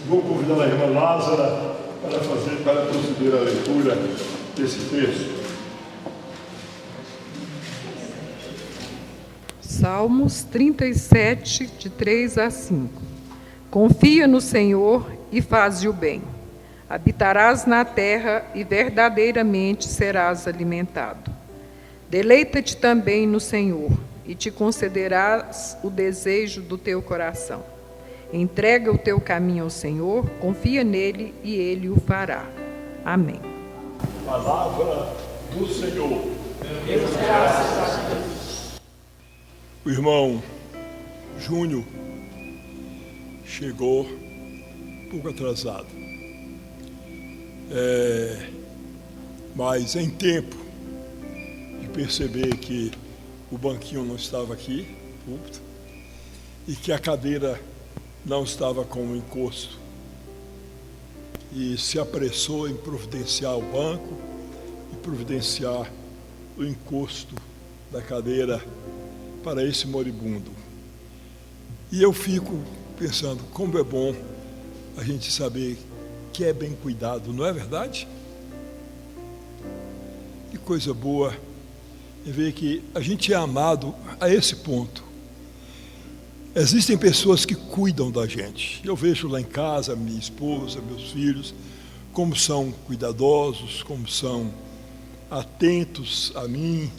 Vou convidar a irmã Lázara para proceder à leitura desse texto. Salmos 37, de 3 a 5. Confia no Senhor e faze o bem. Habitarás na terra e verdadeiramente serás alimentado. Deleita-te também no Senhor e te concederás o desejo do teu coração. Entrega o teu caminho ao Senhor, confia nele e ele o fará. Amém. Palavra do Senhor. Graças a Deus. O irmão Júnior chegou um pouco atrasado, mas em tempo de perceber que o banquinho não estava aqui, púlpito, e que a cadeira não estava com o encosto, e se apressou em providenciar o banco e providenciar o encosto da cadeira para esse moribundo. E eu fico pensando como é bom a gente saber que é bem cuidado, não é verdade? Que coisa boa é ver que a gente é amado a esse ponto. Existem pessoas que cuidam da gente. Eu vejo lá em casa, minha esposa, meus filhos, como são cuidadosos, como são atentos a mim,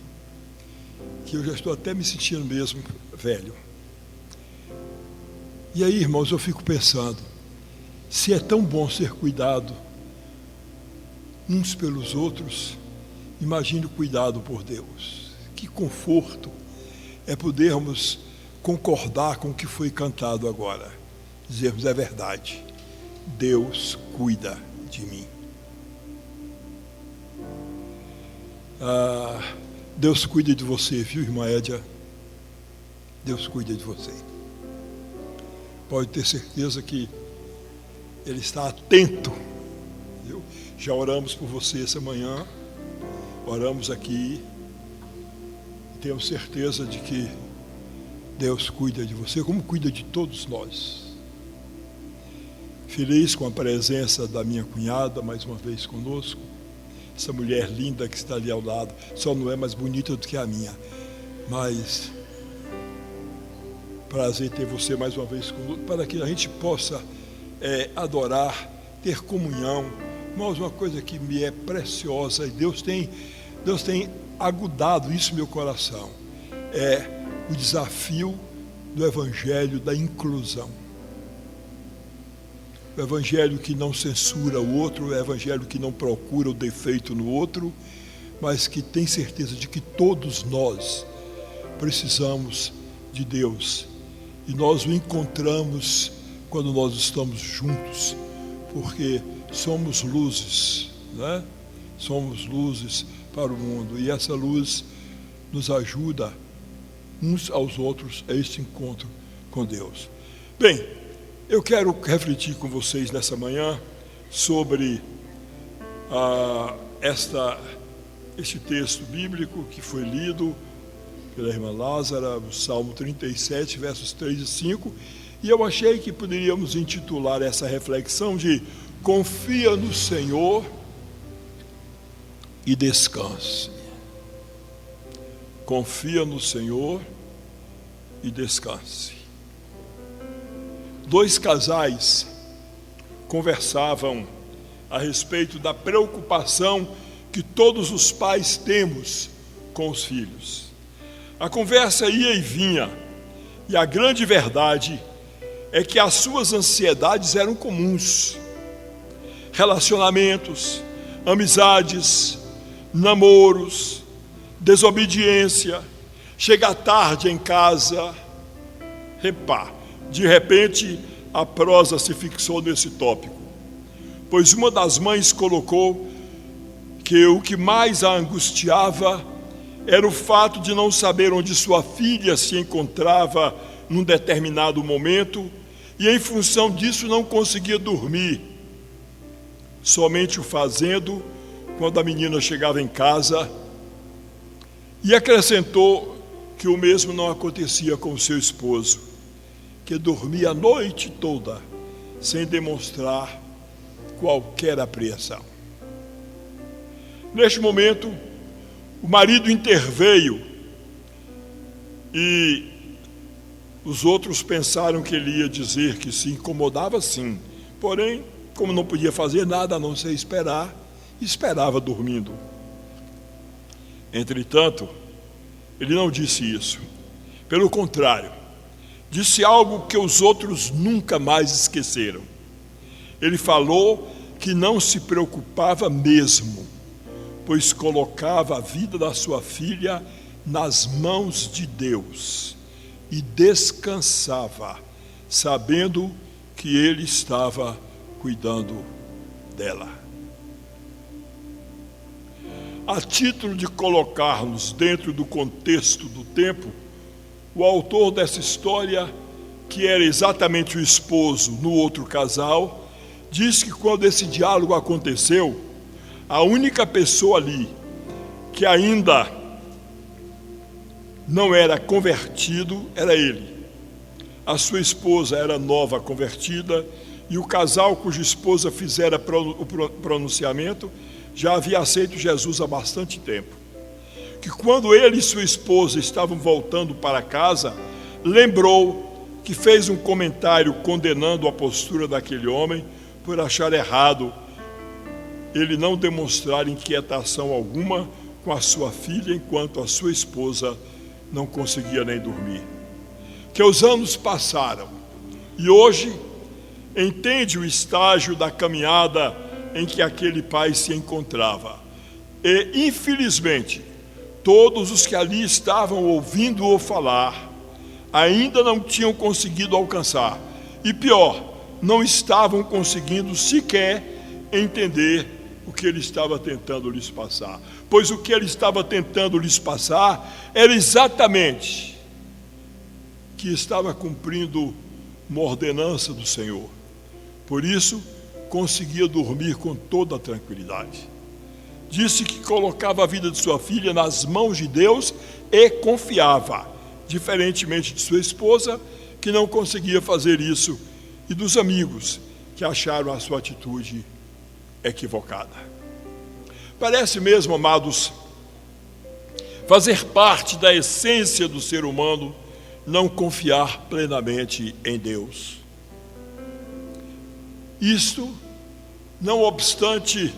que eu já estou até me sentindo mesmo velho. E aí, irmãos, eu fico pensando, se é tão bom ser cuidado uns pelos outros, imagine o cuidado por Deus. Que conforto é podermos concordar com o que foi cantado agora, dizermos: é verdade, Deus cuida de mim. Deus cuida de você, viu, irmã Édia? Deus cuida de você. Pode ter certeza que Ele está atento, viu? Já oramos por você essa manhã, oramos aqui, e temos certeza de que Deus cuida de você, como cuida de todos nós. Feliz com a presença da minha cunhada, mais uma vez conosco, essa mulher linda que está ali ao lado, só não é mais bonita do que a minha, mas prazer ter você mais uma vez conosco, para que a gente possa adorar, ter comunhão. Irmãos, uma coisa que me é preciosa, e Deus tem agudado isso no meu coração, é o desafio do evangelho da inclusão. O evangelho que não censura o outro, o evangelho que não procura o defeito no outro, mas que tem certeza de que todos nós precisamos de Deus. E nós o encontramos quando nós estamos juntos, porque somos luzes, né? Somos luzes para o mundo, e essa luz nos ajuda uns aos outros a este encontro com Deus. Bem, eu quero refletir com vocês nessa manhã sobre este texto bíblico que foi lido pela irmã Lázara, o Salmo 37, versos 3 e 5, e eu achei que poderíamos intitular essa reflexão de Confia no Senhor e descanse. Confia no Senhor e descanse. Dois casais conversavam a respeito da preocupação que todos os pais temos com os filhos. A conversa ia e vinha, e a grande verdade é que as suas ansiedades eram comuns. Relacionamentos, amizades, namoros, desobediência, chegar tarde em casa. De repente, a prosa se fixou nesse tópico, pois uma das mães colocou que o que mais a angustiava era o fato de não saber onde sua filha se encontrava num determinado momento e, em função disso, não conseguia dormir, somente o fazendo quando a menina chegava em casa, e acrescentou que o mesmo não acontecia com o seu esposo, que dormia a noite toda sem demonstrar qualquer apreensão. Neste momento, o marido interveio e os outros pensaram que ele ia dizer que se incomodava sim. Porém, como não podia fazer nada a não ser esperar, esperava dormindo. Entretanto, ele não disse isso. Pelo contrário, disse algo que os outros nunca mais esqueceram. Ele falou que não se preocupava mesmo, pois colocava a vida da sua filha nas mãos de Deus e descansava, sabendo que Ele estava cuidando dela. A título de colocar-nos dentro do contexto do tempo, o autor dessa história, que era exatamente o esposo no outro casal, diz que quando esse diálogo aconteceu, a única pessoa ali que ainda não era convertido era ele. A sua esposa era nova convertida e o casal cuja esposa fizera o pronunciamento já havia aceito Jesus há bastante tempo. Que quando ele e sua esposa estavam voltando para casa, lembrou que fez um comentário condenando a postura daquele homem por achar errado ele não demonstrar inquietação alguma com a sua filha enquanto a sua esposa não conseguia nem dormir. Que os anos passaram e hoje entende o estágio da caminhada em que aquele pai se encontrava. E, infelizmente, todos os que ali estavam ouvindo-o falar ainda não tinham conseguido alcançar. E pior, não estavam conseguindo sequer entender o que ele estava tentando lhes passar. Pois o que ele estava tentando lhes passar era exatamente que estava cumprindo uma ordenança do Senhor. Por isso, conseguia dormir com toda a tranquilidade. Disse que colocava a vida de sua filha nas mãos de Deus e confiava, diferentemente de sua esposa, que não conseguia fazer isso, e dos amigos que acharam a sua atitude equivocada. Parece mesmo, amados, fazer parte da essência do ser humano não confiar plenamente em Deus. Isto, não obstante,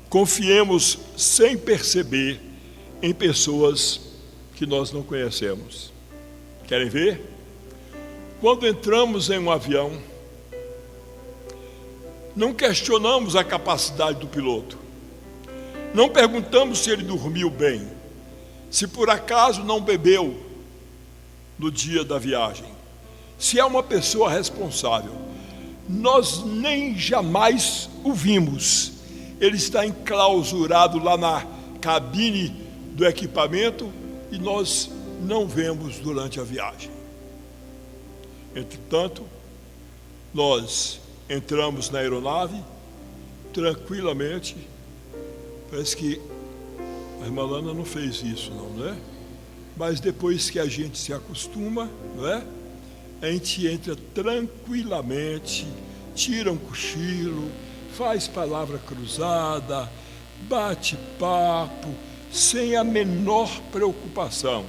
confiemos sem perceber em pessoas que nós não conhecemos. Querem ver? Quando entramos em um avião, não questionamos a capacidade do piloto. Não perguntamos se ele dormiu bem, se por acaso não bebeu no dia da viagem, se é uma pessoa responsável. Nós nem jamais o vimos. Ele está enclausurado lá na cabine do equipamento e nós não vemos durante a viagem. Entretanto, nós entramos na aeronave tranquilamente. Parece que a irmã Lana não fez isso, não é? Mas depois que a gente se acostuma, não é? A gente entra tranquilamente, tira um cochilo, faz palavra cruzada, bate papo, sem a menor preocupação,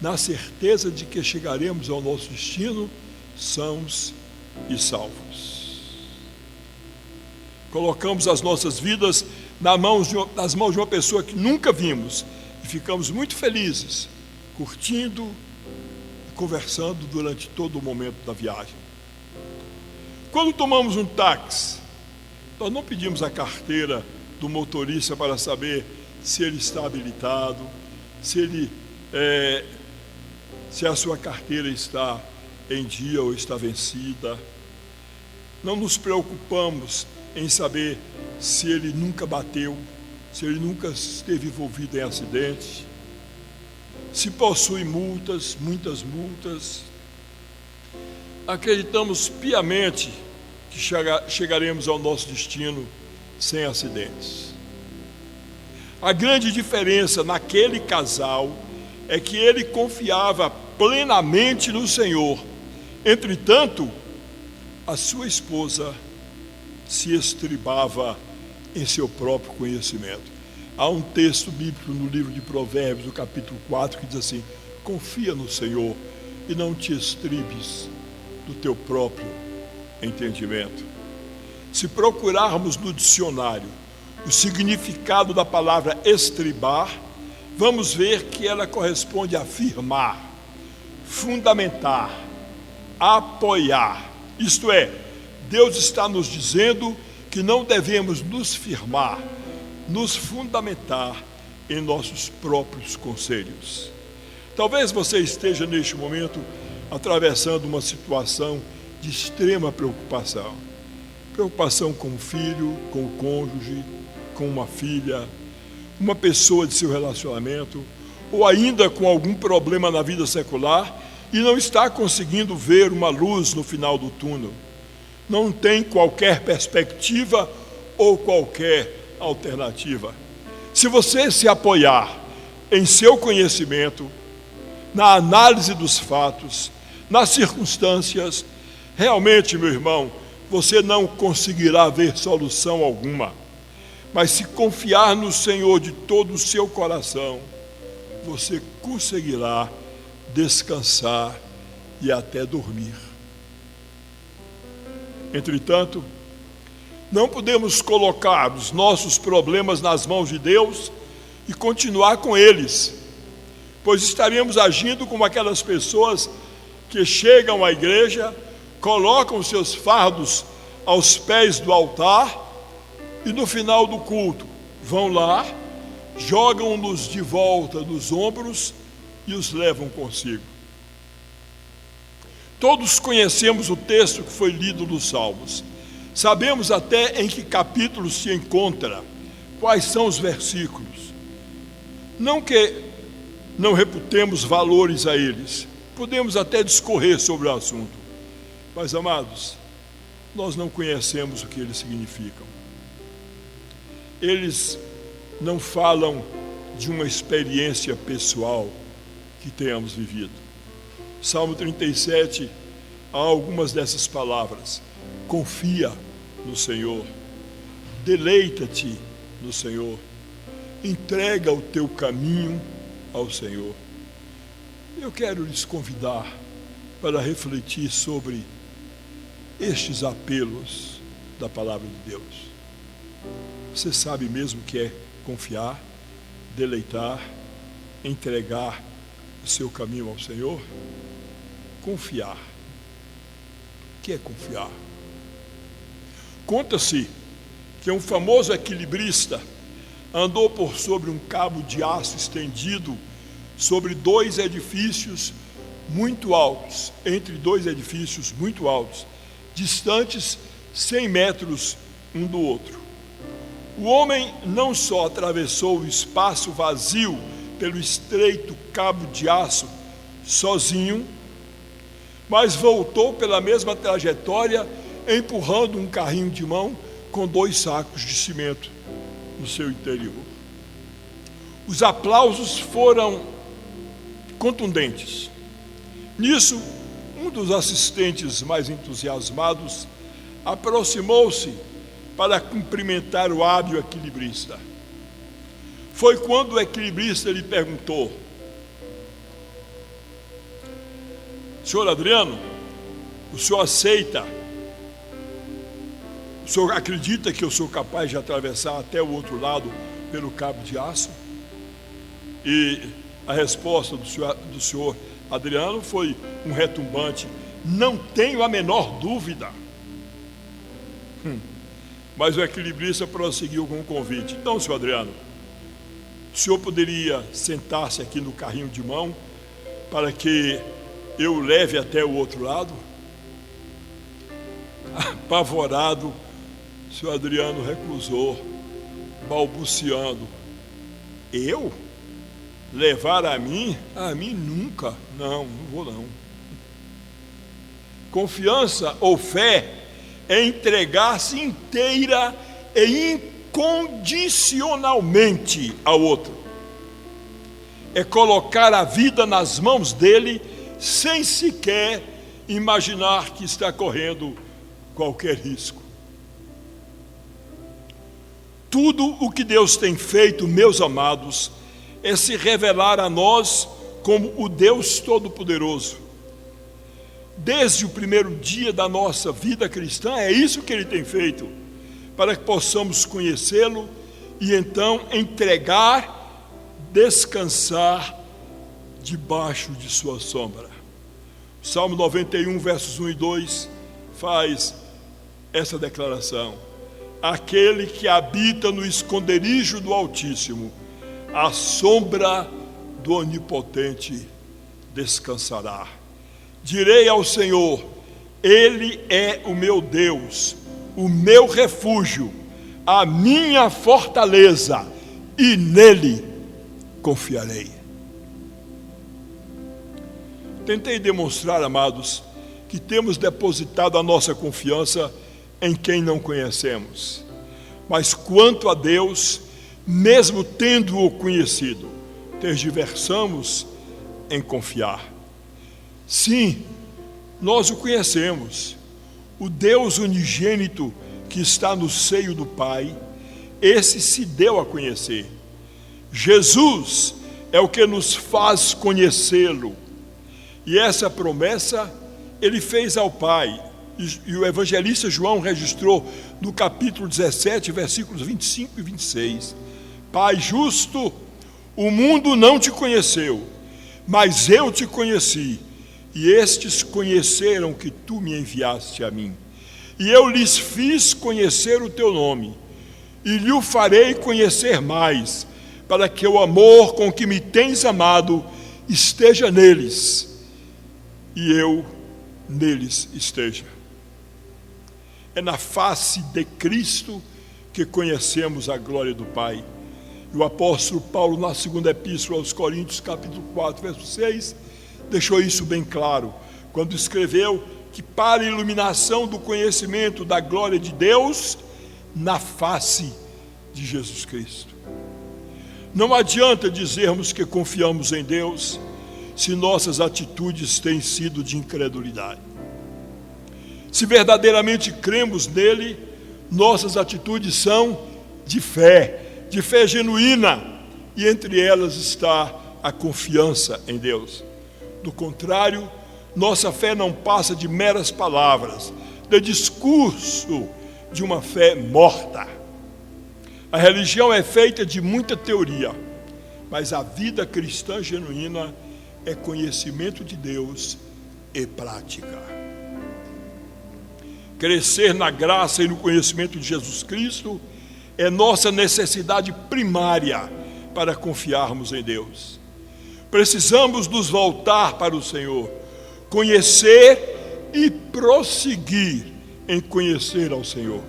na certeza de que chegaremos ao nosso destino sãos e salvos. Colocamos as nossas vidas nas mãos de uma pessoa que nunca vimos e ficamos muito felizes, curtindo e conversando durante todo o momento da viagem. Quando tomamos um táxi, nós não pedimos a carteira do motorista para saber se ele está habilitado, se a sua carteira está em dia ou está vencida. Não nos preocupamos em saber se ele nunca bateu, se ele nunca esteve envolvido em acidente, se possui multas, muitas multas. Acreditamos piamente que chegaremos ao nosso destino sem acidentes. A grande diferença naquele casal é que ele confiava plenamente no Senhor. Entretanto, a sua esposa se estribava em seu próprio conhecimento. Há um texto bíblico no livro de Provérbios, no capítulo 4, que diz assim: confia no Senhor e não te estribes do teu próprio entendimento. Se procurarmos no dicionário o significado da palavra estribar, vamos ver que ela corresponde a afirmar, fundamentar, apoiar. Isto é, Deus está nos dizendo que não devemos nos firmar, nos fundamentar em nossos próprios conselhos. Talvez você esteja neste momento atravessando uma situação de extrema preocupação. Preocupação com o filho, com o cônjuge, com uma filha, uma pessoa de seu relacionamento, ou ainda com algum problema na vida secular e não está conseguindo ver uma luz no final do túnel. Não tem qualquer perspectiva ou qualquer alternativa. Se você se apoiar em seu conhecimento, na análise dos fatos, nas circunstâncias, realmente, meu irmão, você não conseguirá ver solução alguma. Mas se confiar no Senhor de todo o seu coração, você conseguirá descansar e até dormir. Entretanto, não podemos colocar os nossos problemas nas mãos de Deus e continuar com eles, pois estaríamos agindo como aquelas pessoas que chegam à igreja, colocam seus fardos aos pés do altar e no final do culto vão lá, jogam-nos de volta nos ombros e os levam consigo. Todos conhecemos o texto que foi lido nos Salmos. Sabemos até em que capítulo se encontra, quais são os versículos. Não que não reputemos valores a eles, podemos até discorrer sobre o assunto. Mas, amados, nós não conhecemos o que eles significam. Eles não falam de uma experiência pessoal que tenhamos vivido. Salmo 37, há algumas dessas palavras: confia no Senhor, deleita-te no Senhor, entrega o teu caminho ao Senhor. Eu quero lhes convidar para refletir sobre estes apelos da palavra de Deus. Você sabe mesmo o que é confiar, deleitar, entregar o seu caminho ao Senhor? Confiar. O que é confiar? Conta-se que um famoso equilibrista andou por sobre um cabo de aço estendido sobre dois edifícios muito altos, entre dois edifícios muito altos, distantes 100 metros um do outro. O homem não só atravessou o espaço vazio pelo estreito cabo de aço sozinho, mas voltou pela mesma trajetória empurrando um carrinho de mão com 2 sacos de cimento no seu interior. Os aplausos foram contundentes. Nisso, um dos assistentes mais entusiasmados aproximou-se para cumprimentar o hábil equilibrista. Foi quando o equilibrista lhe perguntou: senhor Adriano, o senhor aceita? O senhor acredita que eu sou capaz de atravessar até o outro lado pelo cabo de aço? E a resposta do senhor Adriano foi um retumbante: não tenho a menor dúvida. Mas o equilibrista prosseguiu com o convite: então, senhor Adriano, o senhor poderia sentar-se aqui no carrinho de mão para que eu o leve até o outro lado? Apavorado, o senhor Adriano recusou, balbuciando: eu? Levar a mim? A mim nunca. Não vou não. Confiança ou fé é entregar-se inteira e incondicionalmente ao outro. É colocar a vida nas mãos dele sem sequer imaginar que está correndo qualquer risco. Tudo o que Deus tem feito, meus amados, é se revelar a nós como o Deus Todo-Poderoso. Desde o primeiro dia da nossa vida cristã, é isso que Ele tem feito, para que possamos conhecê-lo e então entregar, descansar debaixo de sua sombra. O Salmo 91, versos 1 e 2, faz essa declaração: aquele que habita no esconderijo do Altíssimo, à sombra do Onipotente descansará. Direi ao Senhor, Ele é o meu Deus, o meu refúgio, a minha fortaleza, e nele confiarei. Tentei demonstrar, amados, que temos depositado a nossa confiança em quem não conhecemos. Mas quanto a Deus, mesmo tendo-o conhecido, tergiversamos em confiar. Sim, nós o conhecemos, o Deus unigênito que está no seio do Pai, esse se deu a conhecer. Jesus é o que nos faz conhecê-lo. E essa promessa Ele fez ao Pai. E o evangelista João registrou no capítulo 17, versículos 25 e 26. Pai justo, o mundo não te conheceu, mas eu te conheci, e estes conheceram que tu me enviaste a mim. E eu lhes fiz conhecer o teu nome, e lhe o farei conhecer mais, para que o amor com que me tens amado esteja neles, e eu neles esteja. É na face de Cristo que conhecemos a glória do Pai. E o apóstolo Paulo, na segunda epístola aos Coríntios, capítulo 4, verso 6, deixou isso bem claro, quando escreveu que para a iluminação do conhecimento da glória de Deus, na face de Jesus Cristo. Não adianta dizermos que confiamos em Deus, se nossas atitudes têm sido de incredulidade. Se verdadeiramente cremos nele, nossas atitudes são de fé genuína, e entre elas está a confiança em Deus. Do contrário, nossa fé não passa de meras palavras, de discurso de uma fé morta. A religião é feita de muita teoria, mas a vida cristã genuína é conhecimento de Deus e prática. Crescer na graça e no conhecimento de Jesus Cristo é nossa necessidade primária para confiarmos em Deus. Precisamos nos voltar para o Senhor, conhecer e prosseguir em conhecer ao Senhor.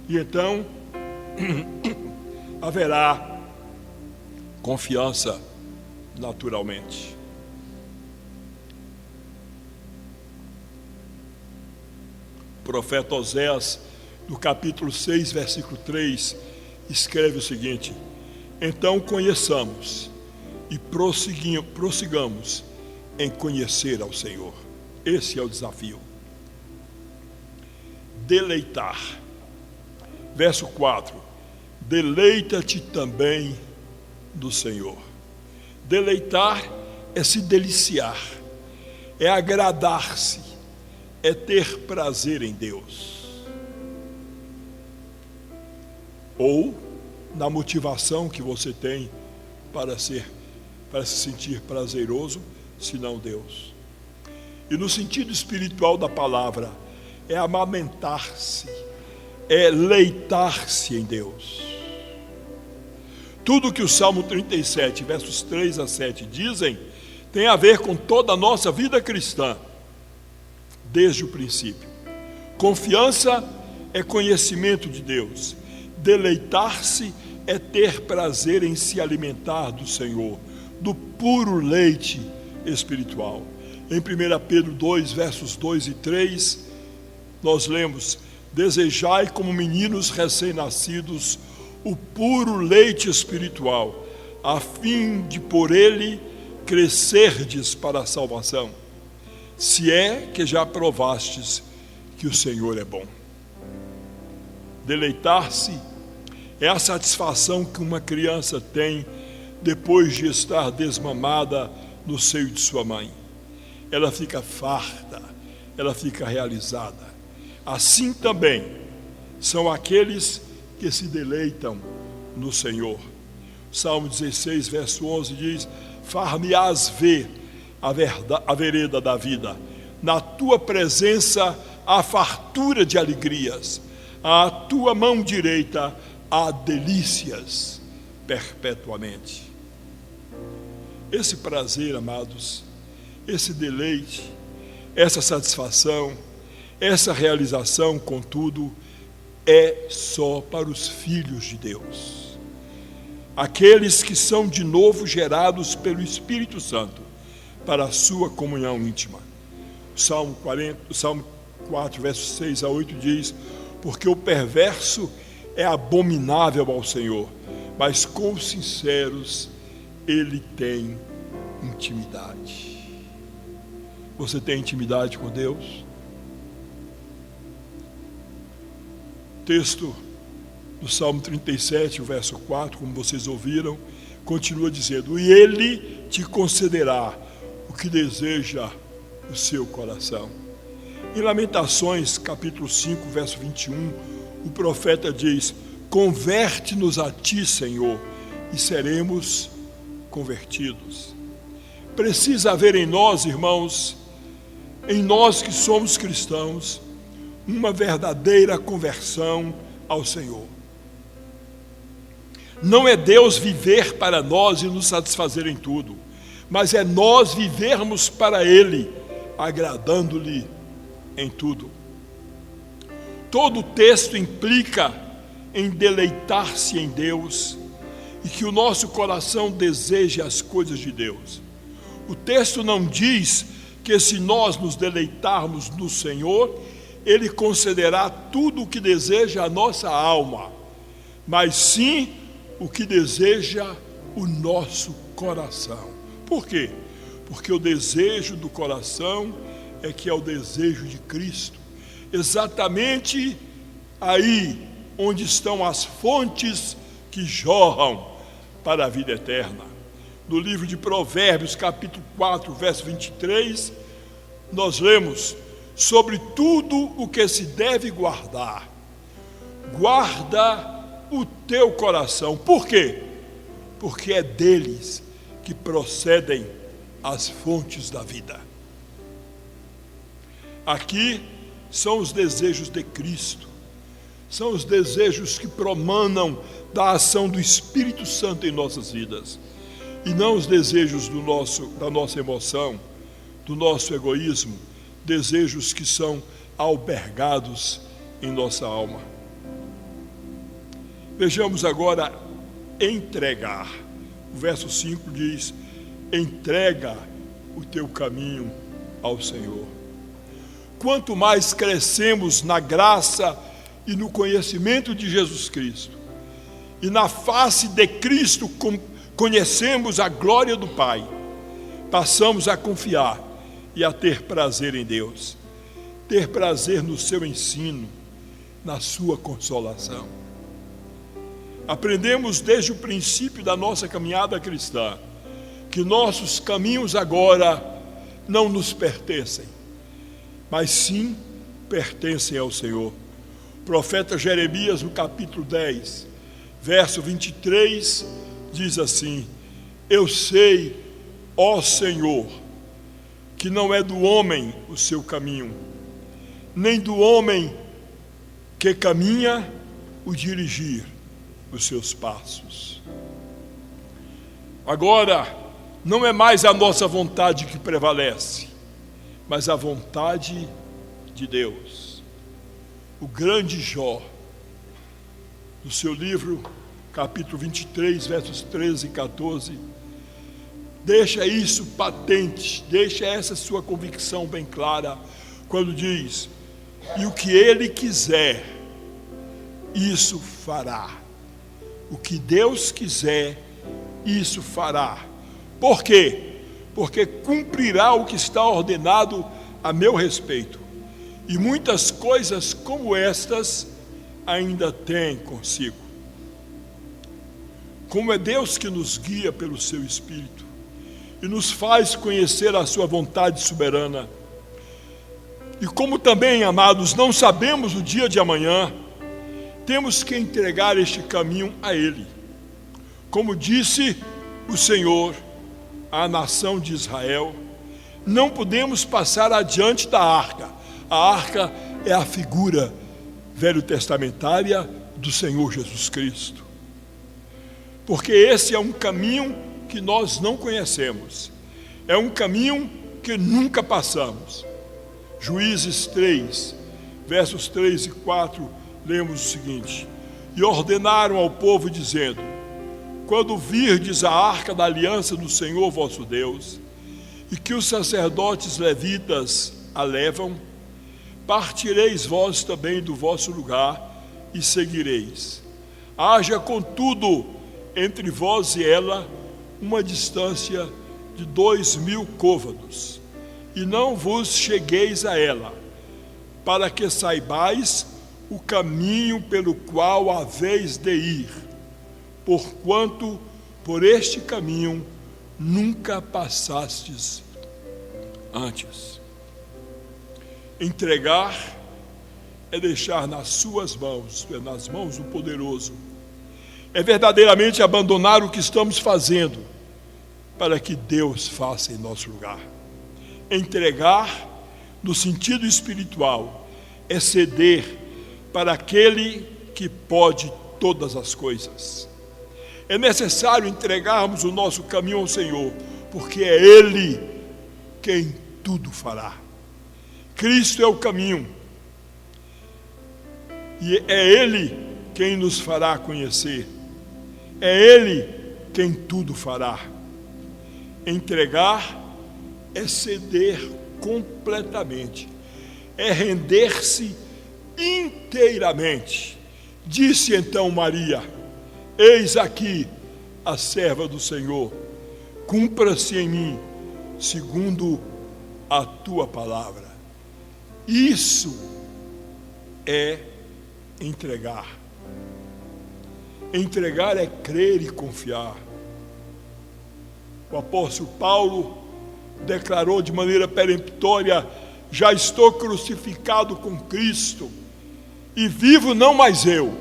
E então haverá confiança naturalmente. O profeta Oséias, no capítulo 6, versículo 3, escreve o seguinte: então conheçamos e prossigamos em conhecer ao Senhor. Esse é o desafio. Deleitar. Verso 4: deleita-te também do Senhor. Deleitar é se deliciar, é agradar-se, é ter prazer em Deus. Ou na motivação que você tem para se sentir prazeroso, senão Deus. E no sentido espiritual da palavra, é amamentar-se, é leitar-se em Deus. Tudo que o Salmo 37, versos 3 a 7 dizem, tem a ver com toda a nossa vida cristã, desde o princípio. Confiança é conhecimento de Deus. Deleitar-se é ter prazer em se alimentar do Senhor, do puro leite espiritual. Em 1 Pedro 2, versos 2 e 3, nós lemos: desejai como meninos recém-nascidos o puro leite espiritual, a fim de por ele crescerdes para a salvação, se é que já provastes que o Senhor é bom. Deleitar-se é a satisfação que uma criança tem depois de estar desmamada no seio de sua mãe. Ela fica farta, ela fica realizada. Assim também são aqueles que se deleitam no Senhor. Salmo 16, verso 11 diz: far-me-ás ver a vereda da vida, na tua presença há fartura de alegrias, à tua mão direita há delícias perpetuamente. Esse prazer, amados, esse deleite, essa satisfação, essa realização, contudo, é só para os filhos de Deus, aqueles que são de novo gerados pelo Espírito Santo para a sua comunhão íntima. O Salmo 4, versos 6 a 8 diz: porque o perverso é abominável ao Senhor, mas com os sinceros ele tem intimidade. Você tem intimidade com Deus? O texto do Salmo 37, o verso 4, como vocês ouviram, continua dizendo: e ele te concederá o que deseja o seu coração. Em Lamentações, capítulo 5, verso 21, o profeta diz: converte-nos a ti, Senhor, e seremos convertidos. Precisa haver em nós, irmãos, em nós que somos cristãos, uma verdadeira conversão ao Senhor. Não é Deus viver para nós e nos satisfazer em tudo, mas é nós vivermos para Ele, agradando-lhe em tudo. Todo o texto implica em deleitar-se em Deus e que o nosso coração deseje as coisas de Deus. O texto não diz que se nós nos deleitarmos no Senhor, Ele concederá tudo o que deseja a nossa alma, mas sim o que deseja o nosso coração. Por quê? Porque o desejo do coração é que é o desejo de Cristo, exatamente aí onde estão as fontes que jorram para a vida eterna. No livro de Provérbios, capítulo 4, verso 23, nós lemos: sobre tudo o que se deve guardar, guarda o teu coração. Por quê? Porque é deles que procedem as fontes da vida. Aqui são os desejos de Cristo, são os desejos que promanam da ação do Espírito Santo em nossas vidas, e não os desejos da nossa emoção, do nosso egoísmo, desejos que são albergados em nossa alma. Vejamos agora entregar. O verso 5 diz: entrega o teu caminho ao Senhor. Quanto mais crescemos na graça e no conhecimento de Jesus Cristo, e na face de Cristo conhecemos a glória do Pai, passamos a confiar e a ter prazer em Deus, ter prazer no seu ensino, na sua consolação. Aprendemos desde o princípio da nossa caminhada cristã que nossos caminhos agora não nos pertencem, mas sim pertencem ao Senhor. O profeta Jeremias, no capítulo 10, verso 23, diz assim: eu sei, ó Senhor, que não é do homem o seu caminho, nem do homem que caminha o dirigir os seus passos. Agora, não é mais a nossa vontade que prevalece, mas a vontade de Deus. O grande Jó, no seu livro, capítulo 23, versos 13 e 14, deixa isso patente, deixa essa sua convicção bem clara, quando diz: e o que Ele quiser, isso fará. O que Deus quiser, isso fará. Por quê? Porque cumprirá o que está ordenado a meu respeito, e muitas coisas como estas ainda tem consigo. Como é Deus que nos guia pelo seu Espírito e nos faz conhecer a sua vontade soberana. E como também, amados, não sabemos o dia de amanhã, temos que entregar este caminho a Ele. Como disse o Senhor à nação de Israel, não podemos passar adiante da arca. A arca é a figura velho-testamentária do Senhor Jesus Cristo. Porque esse é um caminho que nós não conhecemos. É um caminho que nunca passamos. Juízes 3, versos 3 e 4, lemos o seguinte: e ordenaram ao povo, dizendo: quando virdes a arca da aliança do Senhor vosso Deus, e que os sacerdotes levitas a levam, partireis vós também do vosso lugar e seguireis. Haja, contudo, entre vós e ela uma distância de 2.000 côvados, e não vos chegueis a ela, para que saibais o caminho pelo qual haveis de ir, porquanto por este caminho nunca passastes antes. Entregar é deixar nas suas mãos, nas mãos do poderoso, é verdadeiramente abandonar o que estamos fazendo para que Deus faça em nosso lugar. Entregar, no sentido espiritual, é ceder para aquele que pode todas as coisas. É necessário entregarmos o nosso caminho ao Senhor, porque é Ele quem tudo fará. Cristo é o caminho, e é Ele quem nos fará conhecer. É Ele quem tudo fará. Entregar é ceder completamente, é render-se inteiramente. Disse então Maria: eis aqui a serva do Senhor, cumpra-se em mim segundo a tua palavra. Isso é entregar. Entregar é crer e confiar. O apóstolo Paulo declarou de maneira peremptória: já estou crucificado com Cristo, e vivo não mais eu,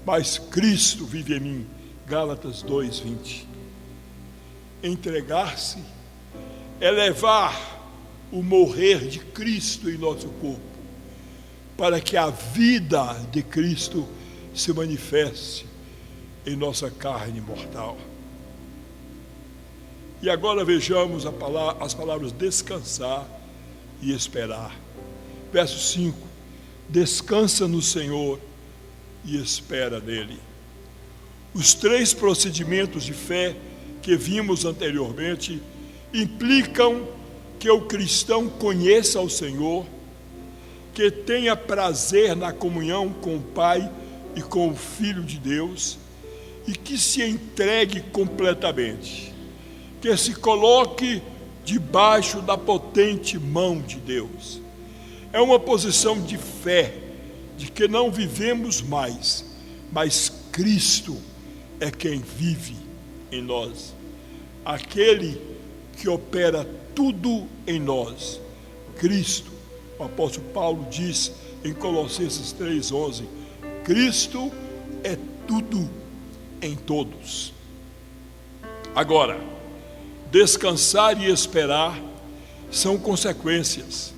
mas Cristo vive em mim. Gálatas 2:20. Entregar-se é levar o morrer de Cristo em nosso corpo, para que a vida de Cristo se manifeste em nossa carne mortal. E agora vejamos as palavras descansar e esperar. Verso 5: descansa no Senhor e espera nele. Os 3 procedimentos de fé que vimos anteriormente implicam que o cristão conheça o Senhor, que tenha prazer na comunhão com o Pai e com o Filho de Deus, e que se entregue completamente, que se coloque debaixo da potente mão de Deus. É uma posição de fé, de que não vivemos mais, mas Cristo é quem vive em nós, aquele que opera tudo em nós. Cristo, o apóstolo Paulo diz em Colossenses 3:11, Cristo é tudo em todos. Agora, descansar e esperar são consequências,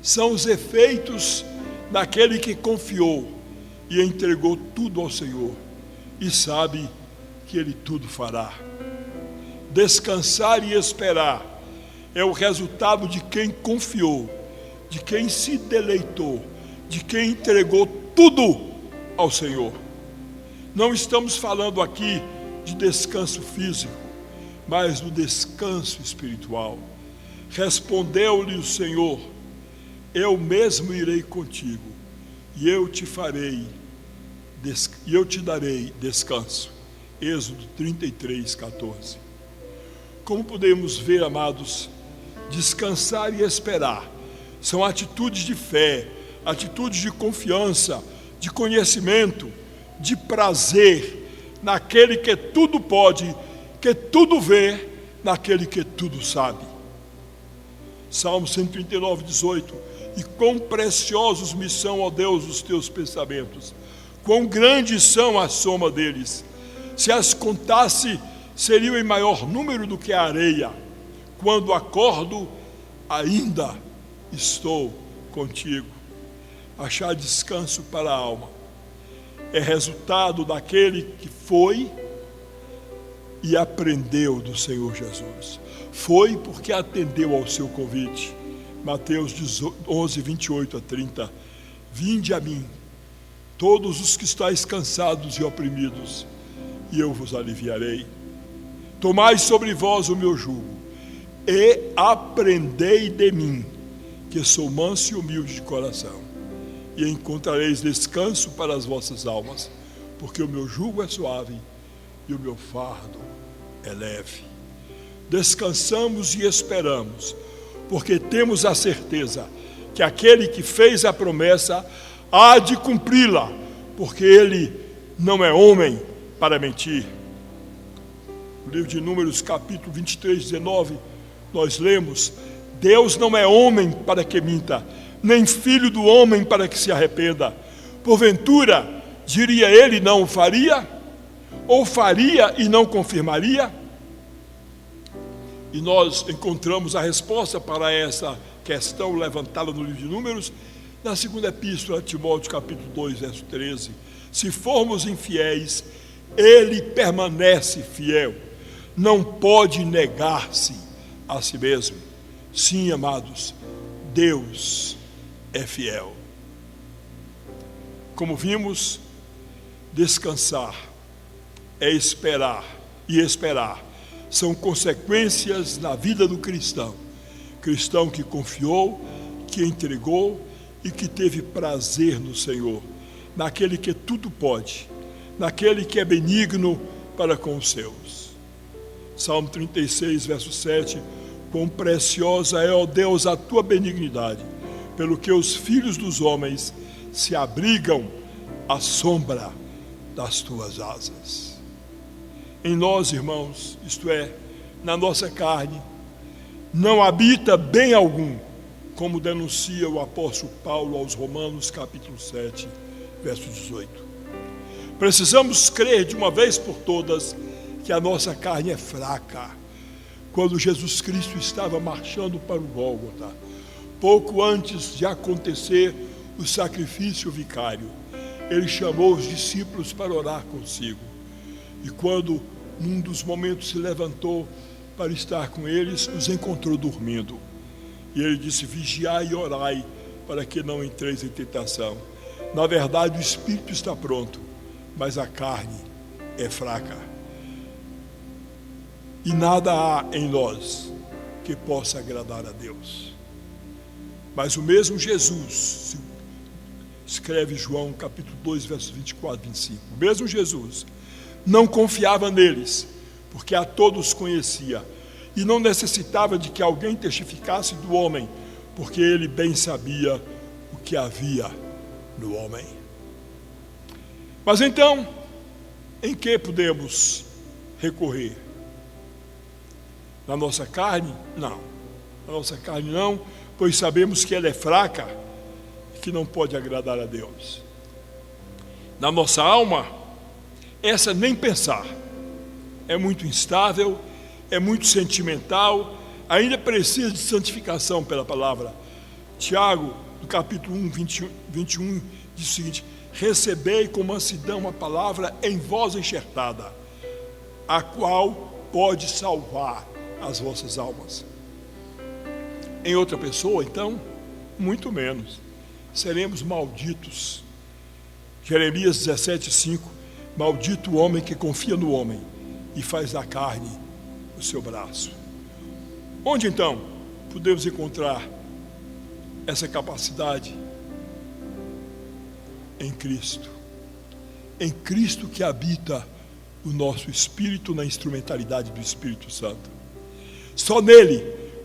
são os efeitos daquele que confiou e entregou tudo ao Senhor e sabe que Ele tudo fará. Descansar e esperar é o resultado de quem confiou, de quem se deleitou, de quem entregou tudo ao Senhor. Não estamos falando aqui de descanso físico, mas do descanso espiritual. Respondeu-lhe o Senhor: eu mesmo irei contigo, e eu te darei descanso. Êxodo 33:14. Como podemos ver, amados, descansar e esperar São atitudes de fé, atitudes de confiança, de conhecimento, de prazer naquele que tudo pode, que tudo vê, naquele que tudo sabe. Salmo 139, 18. E quão preciosos me são, ó Deus, os teus pensamentos, quão grandes são a soma deles. Se as contasse, seriam em maior número do que a areia. Quando acordo, ainda estou contigo. Achar descanso para a alma é resultado daquele que foi e aprendeu do Senhor Jesus. Foi porque atendeu ao seu convite. Mateus 11, 28 a 30. Vinde a mim, todos os que estáis cansados e oprimidos, e eu vos aliviarei. Tomai sobre vós o meu jugo, e aprendei de mim, que sou manso e humilde de coração, e encontrareis descanso para as vossas almas, porque o meu jugo é suave e o meu fardo é leve. Descansamos e esperamos, porque temos a certeza que aquele que fez a promessa há de cumpri-la, porque ele não é homem para mentir. No livro de Números, capítulo 23, 19, nós lemos: Deus não é homem para que minta, nem filho do homem para que se arrependa. Porventura, diria ele, não o faria? Ou faria e não confirmaria? E nós encontramos a resposta para essa questão levantada no livro de Números, na segunda epístola a Timóteo, capítulo 2, verso 13. Se formos infiéis, ele permanece fiel, não pode negar-se a si mesmo. Sim, amados, Deus é fiel. Como vimos, descansar é esperar, e esperar são consequências na vida do cristão. Cristão que confiou, que entregou e que teve prazer no Senhor, naquele que tudo pode, naquele que é benigno para com os seus. Salmo 36, verso 7. Quão preciosa é, ó Deus, a tua benignidade, pelo que os filhos dos homens se abrigam à sombra das tuas asas. Em nós, irmãos, isto é, na nossa carne, não habita bem algum, como denuncia o apóstolo Paulo aos Romanos, capítulo 7, verso 18. Precisamos crer de uma vez por todas que a nossa carne é fraca. Quando Jesus Cristo estava marchando para o Gólgota, pouco antes de acontecer o sacrifício vicário, ele chamou os discípulos para orar consigo. E quando num dos momentos se levantou para estar com eles, os encontrou dormindo. E ele disse: vigiai e orai, para que não entreis em tentação. Na verdade, o espírito está pronto, mas a carne é fraca. E nada há em nós que possa agradar a Deus. Mas o mesmo Jesus, escreve João capítulo 2, versos 24 e 25, o mesmo Jesus não confiava neles, porque a todos conhecia, e não necessitava de que alguém testificasse do homem, porque ele bem sabia o que havia no homem. Mas então, em que podemos recorrer? Na nossa carne? Não. Na nossa carne não, pois sabemos que ela é fraca e que não pode agradar a Deus. Na nossa alma, essa nem pensar. É muito instável, é muito sentimental, ainda precisa de santificação pela palavra. Tiago, no capítulo 1, 21, diz o seguinte: recebei com mansidão a palavra em vós enxertada, a qual pode salvar as vossas almas. Em outra pessoa, então, muito menos. Seremos malditos. Jeremias 17:5. Maldito o homem que confia no homem e faz da carne o seu braço. Onde então podemos encontrar essa capacidade? Em Cristo. Em Cristo que habita o nosso espírito na instrumentalidade do Espírito Santo. Só nele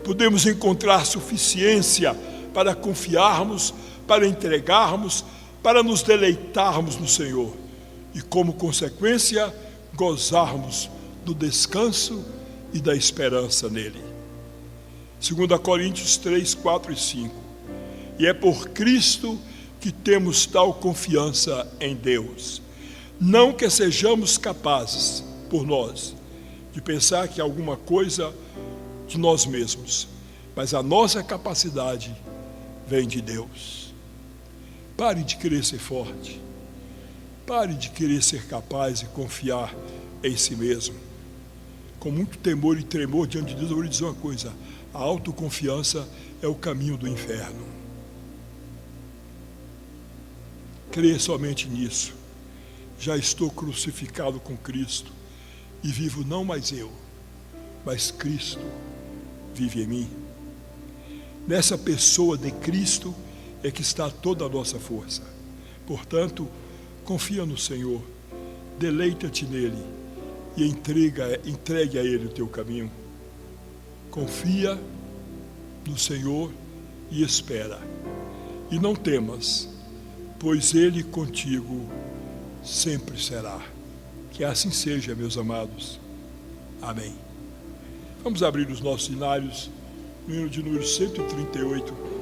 podemos encontrar suficiência para confiarmos, para entregarmos, para nos deleitarmos no Senhor e, como consequência, gozarmos do descanso e da esperança nele. 2 Coríntios 3, 4 e 5. E é por Cristo que temos tal confiança em Deus. Não que sejamos capazes, por nós, de pensar que alguma coisa de nós mesmos, mas a nossa capacidade vem de Deus. Pare de querer ser forte. Pare de querer ser capaz e confiar em si mesmo. Com muito temor e tremor diante de Deus, eu vou lhe dizer uma coisa: a autoconfiança é o caminho do inferno. Creia somente nisso. Já estou crucificado com Cristo e vivo não mais eu, mas Cristo vive em mim. Nessa pessoa de Cristo é que está toda a nossa força. Portanto, confia no Senhor, deleita-te nele e entregue a ele o teu caminho. Confia no Senhor e espera. E não temas, pois ele contigo sempre será. Que assim seja, meus amados. Amém. Vamos abrir os nossos hinários, no hino de número 138.